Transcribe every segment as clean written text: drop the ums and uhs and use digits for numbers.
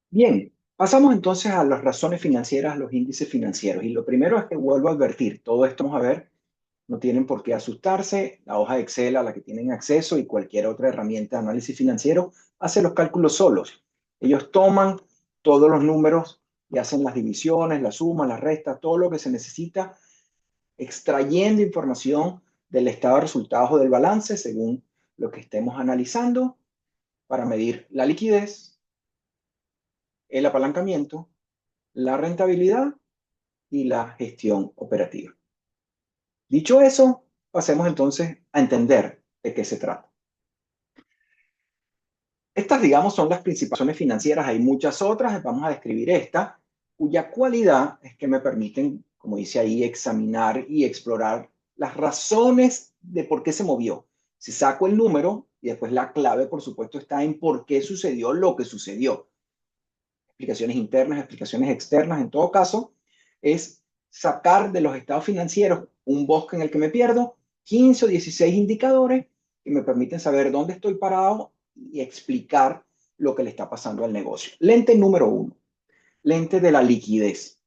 Bien, pasamos entonces a las razones financieras, los índices financieros. Y lo primero es que vuelvo a advertir, todo esto vamos a ver, no tienen por qué asustarse. La hoja de Excel a la que tienen acceso y cualquier otra herramienta de análisis financiero hace los cálculos solos. Ellos toman todos los números y hacen las divisiones, las sumas, las restas, todo lo que se necesita, extrayendo información del estado de resultados o del balance según lo que estemos analizando para medir la liquidez, el apalancamiento, la rentabilidad y la gestión operativa. Dicho eso, pasemos entonces a entender de qué se trata. Estas, digamos, son las principales financieras. Hay muchas otras, vamos a describir esta, cuya cualidad es que me permiten, como dice ahí, examinar y explorar las razones de por qué se movió. Si saco el número y después la clave, por supuesto, está en por qué sucedió lo que sucedió. Explicaciones internas, explicaciones externas, en todo caso, es sacar de los estados financieros un bosque en el que me pierdo, 15 o 16 indicadores que me permiten saber dónde estoy parado y explicar lo que le está pasando al negocio. Lente número uno, lente de la liquidez.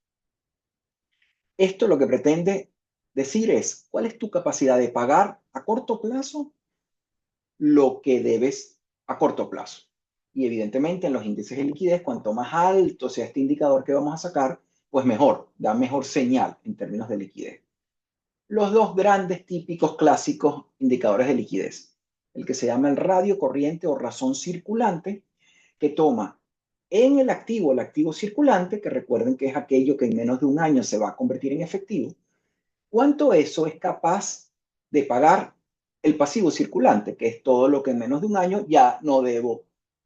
Esto lo que pretende decir es, ¿cuál es tu capacidad de pagar a corto plazo lo que debes a corto plazo? Y evidentemente en los índices de liquidez, cuanto más alto sea este indicador que vamos a sacar, pues mejor, da mejor señal en términos de liquidez. Los dos grandes típicos clásicos indicadores de liquidez, el que se llama el radio corriente o razón circulante, que toma en el activo circulante, que recuerden que es aquello que en menos de un año se va a convertir en efectivo, cuánto eso es capaz de pagar el pasivo circulante, que es todo lo que en menos de un año ya no debo,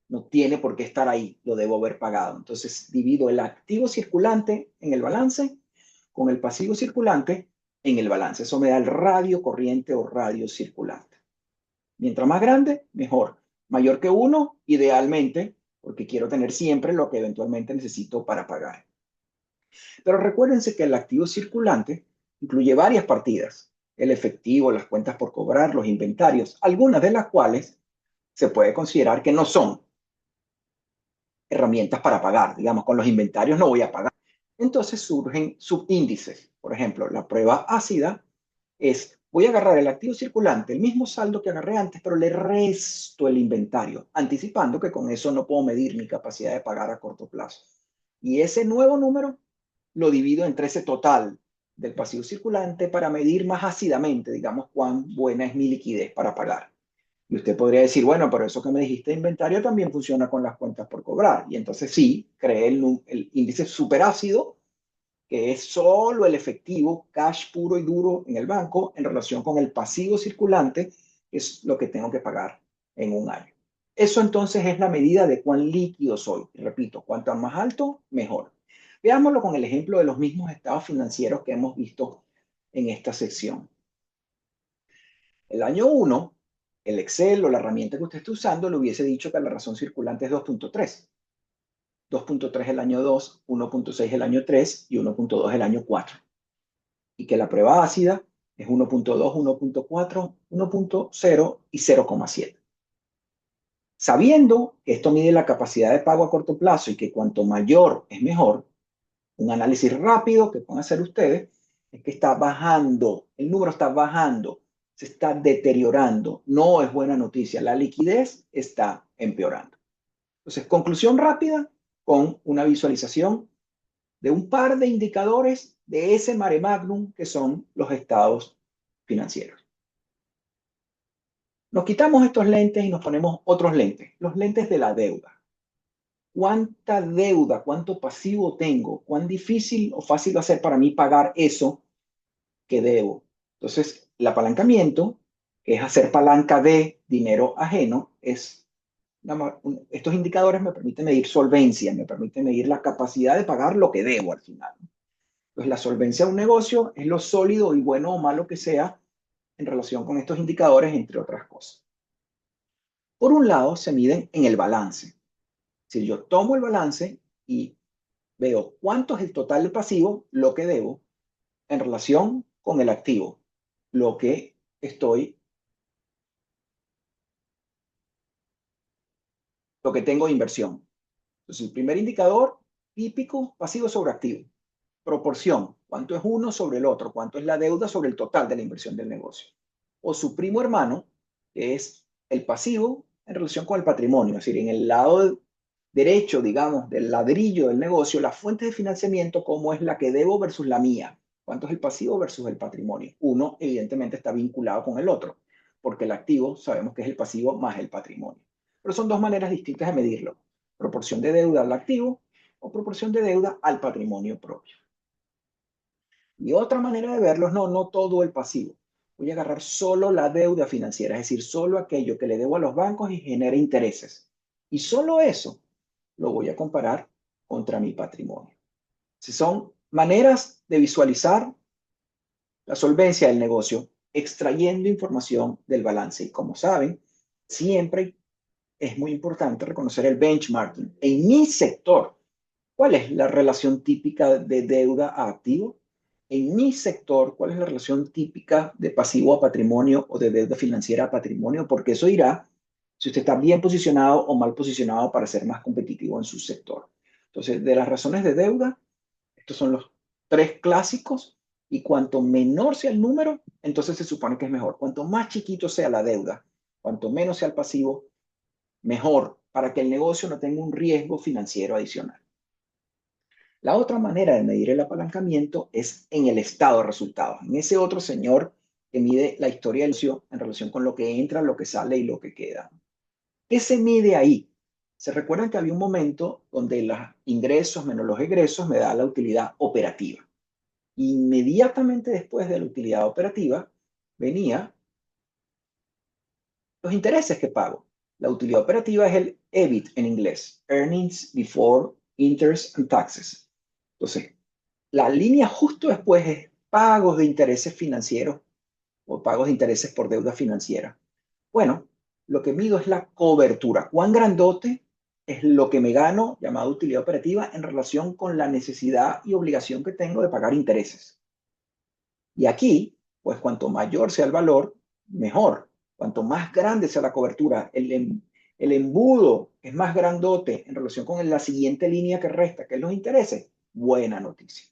no tiene por qué estar ahí, lo debo haber pagado. Entonces divido el activo circulante en el balance con el pasivo circulante en el balance. Eso me da el radio corriente o radio circulante. Mientras más grande, mejor. Mayor que uno, idealmente, porque quiero tener siempre lo que eventualmente necesito para pagar. Pero recuérdense que el activo circulante incluye varias partidas, el efectivo, las cuentas por cobrar, los inventarios, algunas de las cuales se puede considerar que no son herramientas para pagar. Digamos, con los inventarios no voy a pagar. Entonces surgen subíndices. Por ejemplo, la prueba ácida es, voy a agarrar el activo circulante, el mismo saldo que agarré antes, pero le resto el inventario, anticipando que con eso no puedo medir mi capacidad de pagar a corto plazo. Y ese nuevo número lo divido entre ese total del pasivo circulante para medir más ácidamente, digamos, cuán buena es mi liquidez para pagar. Y usted podría decir, bueno, pero eso que me dijiste de inventario también funciona con las cuentas por cobrar. Y entonces sí, creé el índice superácido, que es solo el efectivo, cash puro y duro en el banco, en relación con el pasivo circulante, que es lo que tengo que pagar en un año. Eso entonces es la medida de cuán líquido soy. Y repito, cuanto más alto, mejor. Veámoslo con el ejemplo de los mismos estados financieros que hemos visto en esta sección. El año 1, el Excel o la herramienta que usted esté usando le hubiese dicho que la razón circulante es 2.3. 2.3 el año 2, 1.6 el año 3 y 1.2 el año 4. Y que la prueba ácida es 1.2, 1.4, 1.0 y 0.7. Sabiendo que esto mide la capacidad de pago a corto plazo y que cuanto mayor es mejor, un análisis rápido que pueden hacer ustedes es que está bajando, el número está bajando, se está deteriorando. No es buena noticia, la liquidez está empeorando. Entonces, conclusión rápida con una visualización de un par de indicadores de ese mare magnum que son los estados financieros. Nos quitamos estos lentes y nos ponemos otros lentes, los lentes de la deuda. ¿Cuánta deuda, cuánto pasivo tengo? ¿Cuán difícil o fácil va a ser para mí pagar eso que debo? Entonces, el apalancamiento, que es hacer palanca de dinero ajeno, es estos indicadores me permiten medir solvencia, me permiten medir la capacidad de pagar lo que debo al final. Entonces, la solvencia de un negocio es lo sólido y bueno o malo que sea en relación con estos indicadores, entre otras cosas. Por un lado, se miden en el balance. Si yo tomo el balance y veo cuánto es el total del pasivo, lo que debo, en relación con el activo, lo que estoy, lo que tengo de inversión. Entonces, el primer indicador típico, pasivo sobre activo. Proporción, ¿cuánto es uno sobre el otro? ¿Cuánto es la deuda sobre el total de la inversión del negocio? O su primo hermano, que es el pasivo en relación con el patrimonio. Es decir, en el lado derecho, digamos, del ladrillo del negocio, la fuente de financiamiento, cómo es la que debo versus la mía. ¿Cuánto es el pasivo versus el patrimonio? Uno, evidentemente, está vinculado con el otro, porque el activo sabemos que es el pasivo más el patrimonio. Pero son dos maneras distintas de medirlo. Proporción de deuda al activo o proporción de deuda al patrimonio propio. Y otra manera de verlo es no todo el pasivo. Voy a agarrar solo la deuda financiera, es decir, solo aquello que le debo a los bancos y genera intereses. Y solo eso lo voy a comparar contra mi patrimonio. Si son maneras de visualizar la solvencia del negocio, extrayendo información del balance. Y como saben, siempre es muy importante reconocer el benchmarking. En mi sector, ¿cuál es la relación típica de deuda a activo? En mi sector, ¿cuál es la relación típica de pasivo a patrimonio o de deuda financiera a patrimonio? Porque eso irá si usted está bien posicionado o mal posicionado para ser más competitivo en su sector. Entonces, de las razones de deuda, estos son los tres clásicos y cuanto menor sea el número, entonces se supone que es mejor. Cuanto más chiquito sea la deuda, cuanto menos sea el pasivo, mejor para que el negocio no tenga un riesgo financiero adicional. La otra manera de medir el apalancamiento es en el estado de resultados, en ese otro señor que mide la historia del negocio en relación con lo que entra, lo que sale y lo que queda. ¿Qué se mide ahí? Se recuerdan que había un momento donde los ingresos menos los egresos me da la utilidad operativa. Inmediatamente después de la utilidad operativa venía los intereses que pago. La utilidad operativa es el EBIT en inglés, Earnings Before Interest and Taxes. Entonces, la línea justo después es pagos de intereses financieros o pagos de intereses por deuda financiera. Bueno, lo que mido es la cobertura. ¿Cuán grandote es lo que me gano, llamado utilidad operativa, en relación con la necesidad y obligación que tengo de pagar intereses? Y aquí, pues cuanto mayor sea el valor, mejor. Cuanto más grande sea la cobertura, el embudo es más grandote en relación con la siguiente línea que resta, que es los intereses. Buena noticia.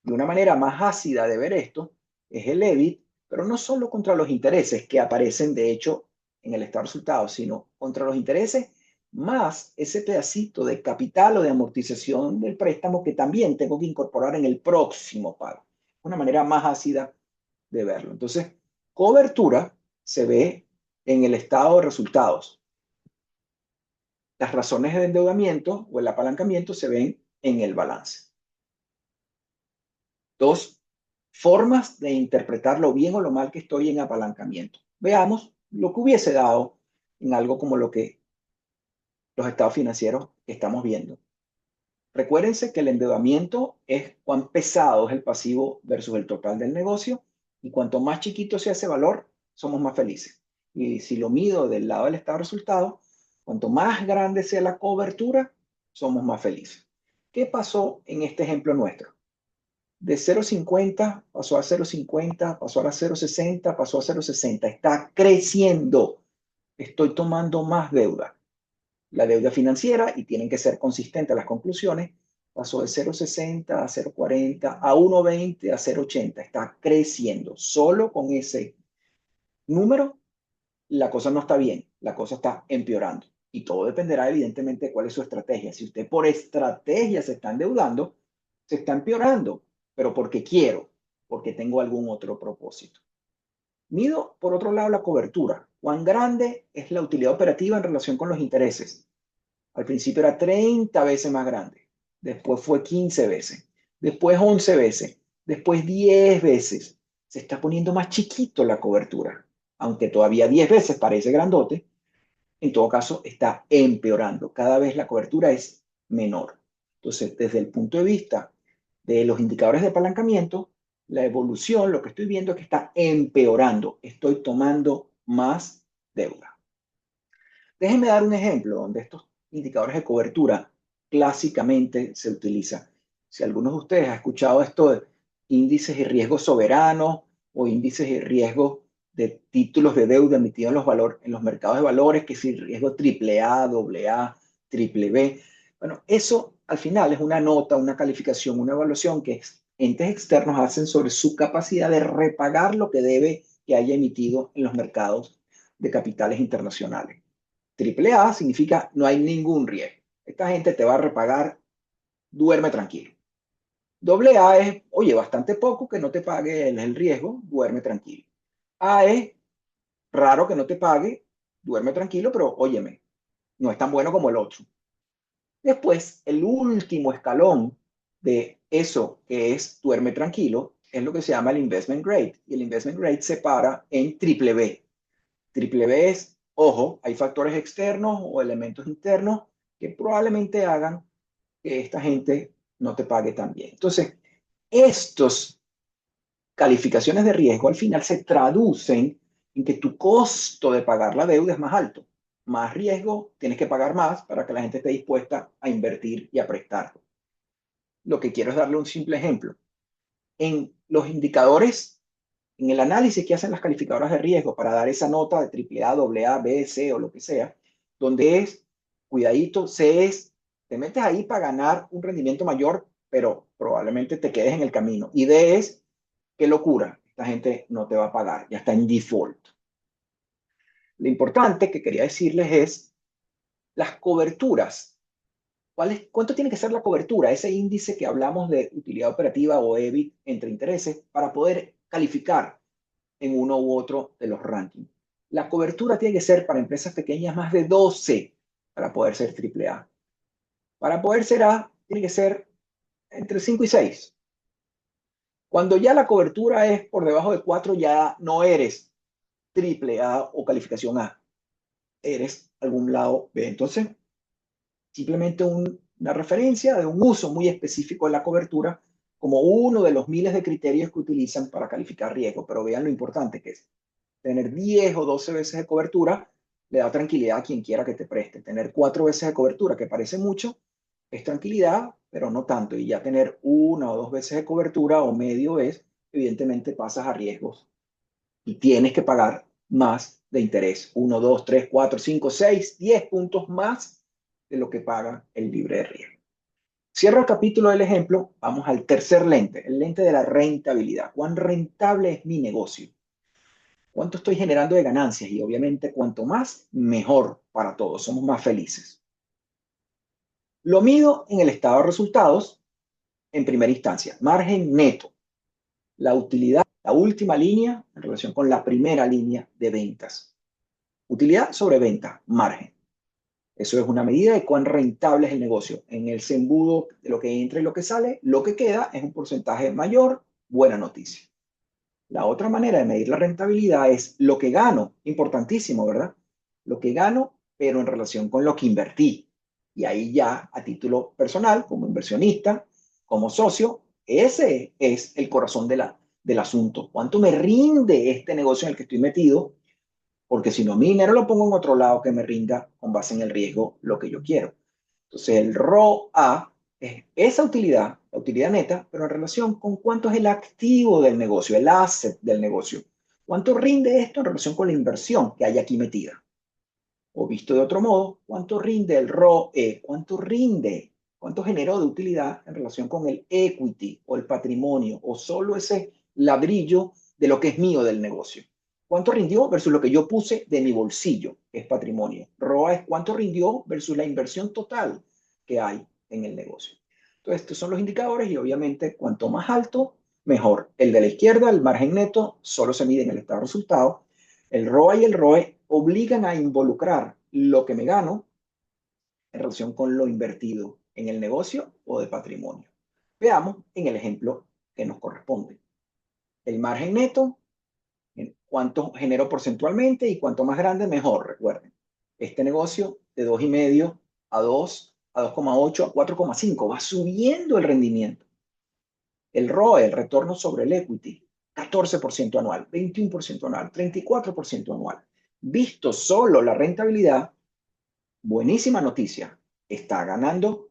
Y una manera más ácida de ver esto es el EBIT, pero no solo contra los intereses que aparecen de hecho en el estado de resultados, sino contra los intereses más ese pedacito de capital o de amortización del préstamo que también tengo que incorporar en el próximo pago. Una manera más ácida de verlo. Entonces, cobertura se ve en el estado de resultados. Las razones de endeudamiento o el apalancamiento se ven en el balance. Dos formas de interpretar lo bien o lo mal que estoy en apalancamiento. Veamos lo que hubiese dado en algo como lo que los estados financieros que estamos viendo. Recuérdense que el endeudamiento es cuán pesado es el pasivo versus el total del negocio y cuanto más chiquito sea ese valor, somos más felices. Y si lo mido del lado del estado de resultado, cuanto más grande sea la cobertura, somos más felices. ¿Qué pasó en este ejemplo nuestro? De 0,50 pasó a 0,50, pasó a 0,60, pasó a 0,60. Está creciendo. Estoy tomando más deuda. La deuda financiera, y tienen que ser consistentes las conclusiones, pasó de 0,60 a 0,40, a 1,20, a 0,80. Está creciendo. Solo con ese número, la cosa no está bien. La cosa está empeorando. Y todo dependerá, evidentemente, de cuál es su estrategia. Si usted por estrategia se está endeudando, se está empeorando, pero porque quiero, porque tengo algún otro propósito. Mido, por otro lado, la cobertura. ¿Cuán grande es la utilidad operativa en relación con los intereses? Al principio era 30 veces más grande, después fue 15 veces, después 11 veces, después 10 veces. Se está poniendo más chiquito la cobertura, aunque todavía 10 veces parece grandote, en todo caso está empeorando. Cada vez la cobertura es menor. Entonces, desde el punto de vista de los indicadores de apalancamiento, la evolución, lo que estoy viendo es que está empeorando. Estoy tomando más deuda. Déjenme dar un ejemplo donde estos indicadores de cobertura clásicamente se utilizan. Si alguno de ustedes ha escuchado esto de índices de riesgo soberano o índices de riesgo de títulos de deuda emitidos en los mercados de valores, que es el riesgo AAA, AA, triple B. Bueno, eso al final es una nota, una calificación, una evaluación que entes externos hacen sobre su capacidad de repagar lo que debe que haya emitido en los mercados de capitales internacionales. Triple A significa no hay ningún riesgo. Esta gente te va a repagar, duerme tranquilo. Doble A es, oye, bastante poco que no te pague el riesgo, duerme tranquilo. A es raro que no te pague, duerme tranquilo, pero óyeme, no es tan bueno como el otro. Después, el último escalón de eso que es duerme tranquilo es lo que se llama el investment grade. Y el investment grade se para en triple B. Triple B es, ojo, hay factores externos o elementos internos que probablemente hagan que esta gente no te pague tan bien. Entonces, estos calificaciones de riesgo al final se traducen en que tu costo de pagar la deuda es más alto. Más riesgo, tienes que pagar más para que la gente esté dispuesta a invertir y a prestar. Lo que quiero es darle un simple ejemplo. En los indicadores, en el análisis que hacen las calificadoras de riesgo para dar esa nota de AAA, AA, B, C o lo que sea, donde es, cuidadito, C es, te metes ahí para ganar un rendimiento mayor, pero probablemente te quedes en el camino. Y D es, qué locura, esta gente no te va a pagar, ya está en default. Lo importante que quería decirles es las coberturas. ¿Cuánto tiene que ser la cobertura? Ese índice que hablamos de utilidad operativa o EBIT entre intereses para poder calificar en uno u otro de los rankings. La cobertura tiene que ser para empresas pequeñas más de 12 para poder ser AAA. Para poder ser A, tiene que ser entre 5 y 6. Cuando ya la cobertura es por debajo de 4, ya no eres AAA o calificación A. Eres algún lado B. Entonces, simplemente una referencia de un uso muy específico de la cobertura como uno de los miles de criterios que utilizan para calificar riesgo. Pero vean lo importante que es. Tener 10 o 12 veces de cobertura le da tranquilidad a quien quiera que te preste. Tener 4 veces de cobertura, que parece mucho, es tranquilidad, pero no tanto. Y ya tener una o dos veces de cobertura o medio es, evidentemente pasas a riesgos y tienes que pagar más de interés. 1, 2, 3, 4, 5, 6, 10 puntos más de lo que paga el libre de riesgo. Cierro el capítulo del ejemplo, vamos al tercer lente, el lente de la rentabilidad. ¿Cuán rentable es mi negocio? ¿Cuánto estoy generando de ganancias? Y obviamente cuanto más, mejor para todos, somos más felices. Lo mido en el estado de resultados en primera instancia, margen neto, la utilidad, la última línea en relación con la primera línea de ventas. Utilidad sobre venta, margen. Eso es una medida de cuán rentable es el negocio. En el embudo de lo que entra y lo que sale, lo que queda es un porcentaje mayor, buena noticia. La otra manera de medir la rentabilidad es lo que gano, importantísimo, ¿verdad? Lo que gano, pero en relación con lo que invertí. Y ahí ya, a título personal, como inversionista, como socio, ese es el corazón del asunto. ¿Cuánto me rinde este negocio en el que estoy metido? Porque si no, mi dinero lo pongo en otro lado que me rinda con base en el riesgo lo que yo quiero. Entonces, el ROA es esa utilidad, la utilidad neta, pero en relación con cuánto es el activo del negocio, el asset del negocio. ¿Cuánto rinde esto en relación con la inversión que hay aquí metida? O visto de otro modo, ¿cuánto rinde el ROE? ¿Cuánto rinde? ¿Cuánto generó de utilidad en relación con el equity o el patrimonio? O solo ese ladrillo de lo que es mío del negocio. ¿Cuánto rindió versus lo que yo puse de mi bolsillo, que es patrimonio? ROA es cuánto rindió versus la inversión total que hay en el negocio. Entonces, estos son los indicadores y obviamente cuanto más alto, mejor. El de la izquierda, el margen neto, solo se mide en el estado de resultado. El ROA y el ROE obligan a involucrar lo que me gano en relación con lo invertido en el negocio o de patrimonio. Veamos en el ejemplo que nos corresponde. El margen neto, cuánto genero porcentualmente y cuanto más grande, mejor. Recuerden, este negocio de 2,5 a 2, a 2,8, a 4,5 va subiendo el rendimiento. El ROE, el retorno sobre el equity, 14% anual, 21% anual, 34% anual. Visto solo la rentabilidad, buenísima noticia, está ganando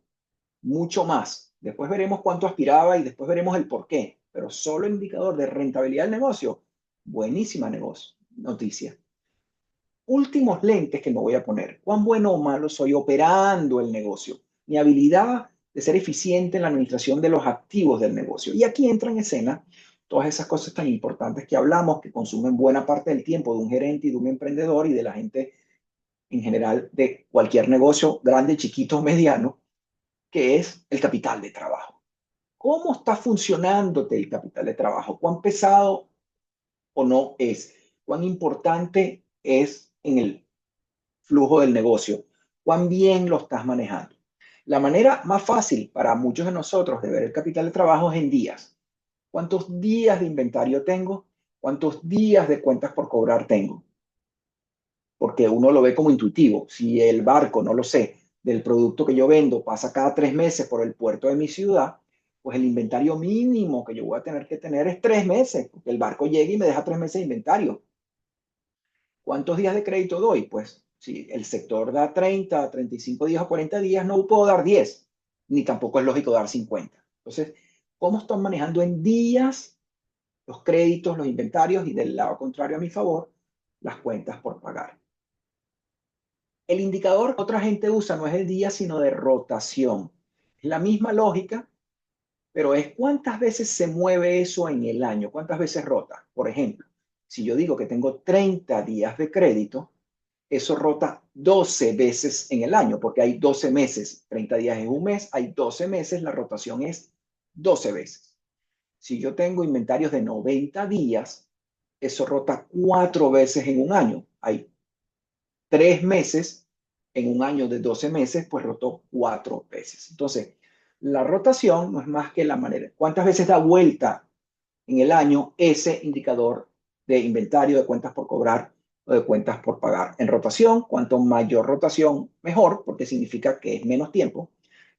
mucho más. Después veremos cuánto aspiraba y después veremos el por qué. Pero solo el indicador de rentabilidad del negocio, buenísima noticia. Últimos lentes que me voy a poner. ¿Cuán bueno o malo soy operando el negocio? mi habilidad de ser eficiente en la administración de los activos del negocio. Y aquí entran en escena todas esas cosas tan importantes que hablamos, que consumen buena parte del tiempo de un gerente y de un emprendedor y de la gente en general de cualquier negocio, grande, chiquito o mediano, que es el capital de trabajo. ¿Cómo está funcionándote el capital de trabajo? ¿Cuán pesado o no es? ¿Cuán importante es en el flujo del negocio? ¿Cuán bien lo estás manejando? La manera más fácil para muchos de nosotros de ver el capital de trabajo es en días. ¿Cuántos días de inventario tengo? ¿Cuántos días de cuentas por cobrar tengo? Porque uno lo ve como intuitivo. Si el barco, no lo sé, del producto que yo vendo pasa cada 3 meses por el puerto de mi ciudad, pues el inventario mínimo que yo voy a tener que tener es 3 meses, porque el barco llega y me deja 3 meses de inventario. ¿Cuántos días de crédito doy? Pues si el sector da 30, 35 días o 40 días, no puedo dar 10, ni tampoco es lógico dar 50. Entonces, ¿cómo están manejando en días los créditos, los inventarios y del lado contrario a mi favor, las cuentas por pagar? El indicador que otra gente usa no es el día, sino de rotación. Es la misma lógica, pero es cuántas veces se mueve eso en el año, cuántas veces rota. Por ejemplo, si yo digo que tengo 30 días de crédito, eso rota 12 veces en el año, porque hay 12 meses, 30 días es un mes, hay 12 meses, la rotación es 12 veces. Si yo tengo inventarios de 90 días, eso rota 4 veces en un año. Hay 3 meses en un año de 12 meses, pues rotó 4 veces. Entonces, la rotación no es más que la manera, cuántas veces da vuelta en el año ese indicador de inventario, de cuentas por cobrar o de cuentas por pagar. En rotación, cuanto mayor rotación, mejor, porque significa que es menos tiempo.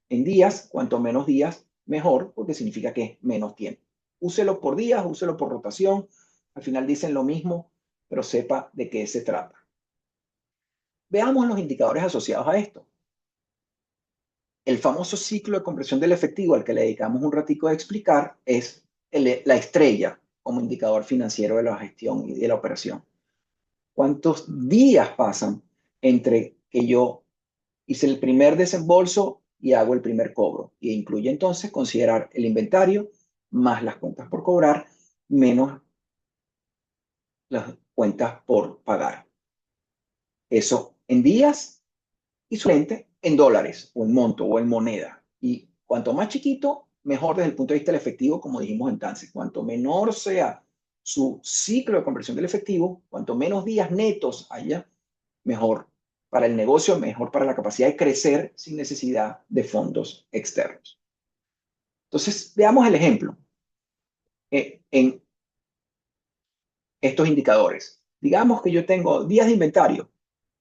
En días, cuanto menos días, mejor, porque significa que es menos tiempo. Úselo por días, úselo por rotación. Al final dicen lo mismo, pero sepa de qué se trata. Veamos los indicadores asociados a esto. El famoso ciclo de compresión del efectivo al que le dedicamos un ratico a explicar es la estrella como indicador financiero de la gestión y de la operación. ¿Cuántos días pasan entre que yo hice el primer desembolso y hago el primer cobro? Y incluye entonces considerar el inventario más las cuentas por cobrar menos las cuentas por pagar. Eso en días y su lente en dólares o en monto o en moneda. Y cuanto más chiquito, mejor desde el punto de vista del efectivo, como dijimos entonces. Cuanto menor sea su ciclo de conversión del efectivo, cuanto menos días netos haya, mejor para el negocio, mejor para la capacidad de crecer sin necesidad de fondos externos. Entonces, veamos el ejemplo en estos indicadores. Digamos que yo tengo días de inventario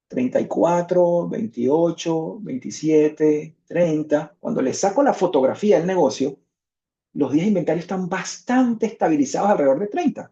34, 28, 27, 30. Cuando le saco la fotografía del negocio, los días de inventario están bastante estabilizados alrededor de 30.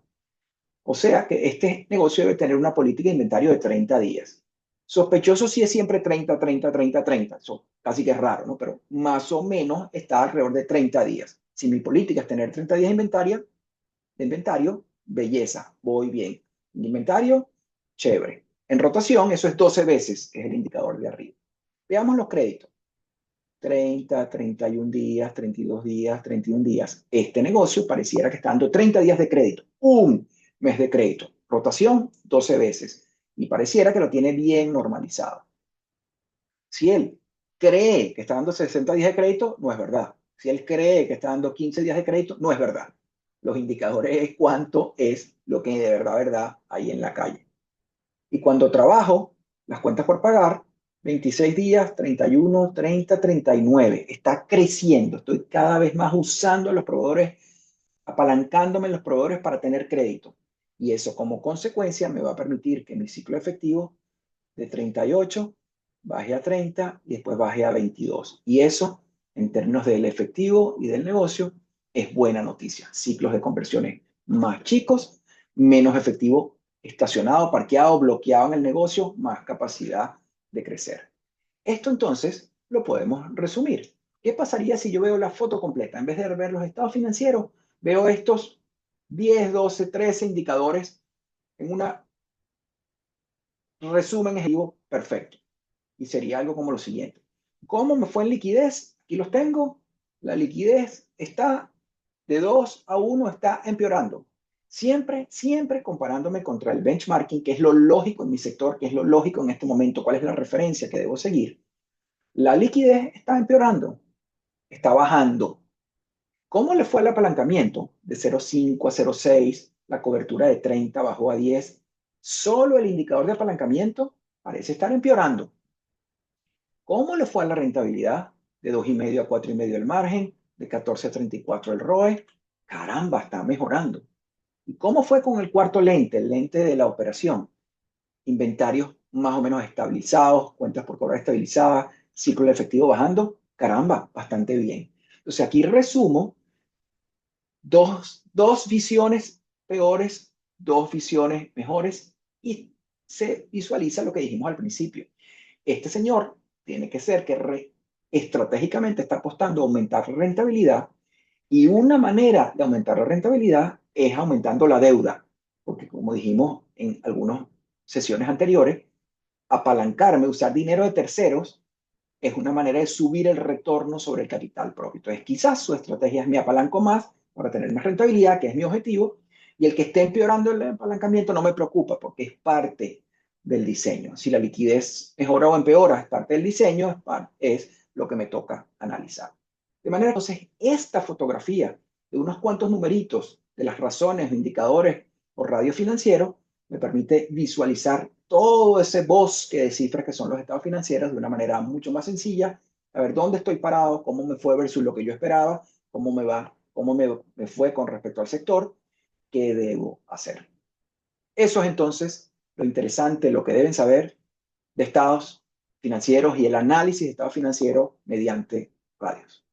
O sea que este negocio debe tener una política de inventario de 30 días. Sospechoso si es siempre 30, 30, 30, 30. Eso casi que es raro, ¿no? Pero más o menos está alrededor de 30 días. Si mi política es tener 30 días de inventario, belleza, voy bien. En inventario, chévere. En rotación, eso es 12 veces, que es el indicador de arriba. Veamos los créditos. 30, 31 días, 32 días, 31 días. Este negocio pareciera que está dando 30 días de crédito, un mes de crédito. Rotación, 12 veces. Y pareciera que lo tiene bien normalizado. Si él cree que está dando 60 días de crédito, no es verdad. Si él cree que está dando 15 días de crédito, no es verdad. Los indicadores es cuánto es lo que de verdad hay en la calle. Y cuando trabajo, las cuentas por pagar, 26 días, 31, 30, 39. Está creciendo. Estoy cada vez más usando a los proveedores, apalancándome en los proveedores para tener crédito. Y eso como consecuencia me va a permitir que mi ciclo efectivo de 38 baje a 30 y después baje a 22. Y eso, en términos del efectivo y del negocio, es buena noticia. Ciclos de conversiones más chicos, menos efectivo estacionado, parqueado, bloqueado en el negocio, más capacidad de crecer. Esto entonces lo podemos resumir. ¿Qué pasaría si yo veo la foto completa? En vez de ver los estados financieros, veo estos 10, 12, 13 indicadores en una resumen ejecutivo perfecto. Y sería algo como lo siguiente. ¿Cómo me fue en liquidez? Aquí los tengo. La liquidez está de 2 a 1, está empeorando. Siempre, siempre comparándome contra el benchmarking, que es lo lógico en mi sector, que es lo lógico en este momento, cuál es la referencia que debo seguir. La liquidez está empeorando, está bajando. ¿Cómo le fue el apalancamiento? De 0,5 a 0,6, la cobertura de 30 bajó a 10. Solo el indicador de apalancamiento parece estar empeorando. ¿Cómo le fue a la rentabilidad? De 2,5 a 4,5 el margen, de 14 a 34 el ROE. Caramba, está mejorando. ¿Y cómo fue con el cuarto lente, el lente de la operación? Inventarios más o menos estabilizados, cuentas por cobrar estabilizadas, ciclo de efectivo bajando. Caramba, bastante bien. Entonces aquí resumo dos visiones peores, dos visiones mejores y se visualiza lo que dijimos al principio. Este señor tiene que ser que estratégicamente está apostando a aumentar la rentabilidad y una manera de aumentar la rentabilidad es aumentando la deuda, porque como dijimos en algunas sesiones anteriores, apalancarme, usar dinero de terceros es una manera de subir el retorno sobre el capital propio. Entonces, quizás su estrategia es me apalanco más para tener más rentabilidad, que es mi objetivo, y el que esté empeorando el apalancamiento no me preocupa porque es parte del diseño. Si la liquidez mejora o empeora, es parte del diseño, es lo que me toca analizar. De manera, entonces, esta fotografía de unos cuantos numeritos de las razones, indicadores o radio financiero me permite visualizar todo ese bosque de cifras que son los estados financieros de una manera mucho más sencilla, a ver dónde estoy parado, cómo me fue versus lo que yo esperaba, cómo me va, cómo me fue con respecto al sector, qué debo hacer. Eso es entonces lo interesante, lo que deben saber de estados financieros y el análisis de estados financieros mediante radios.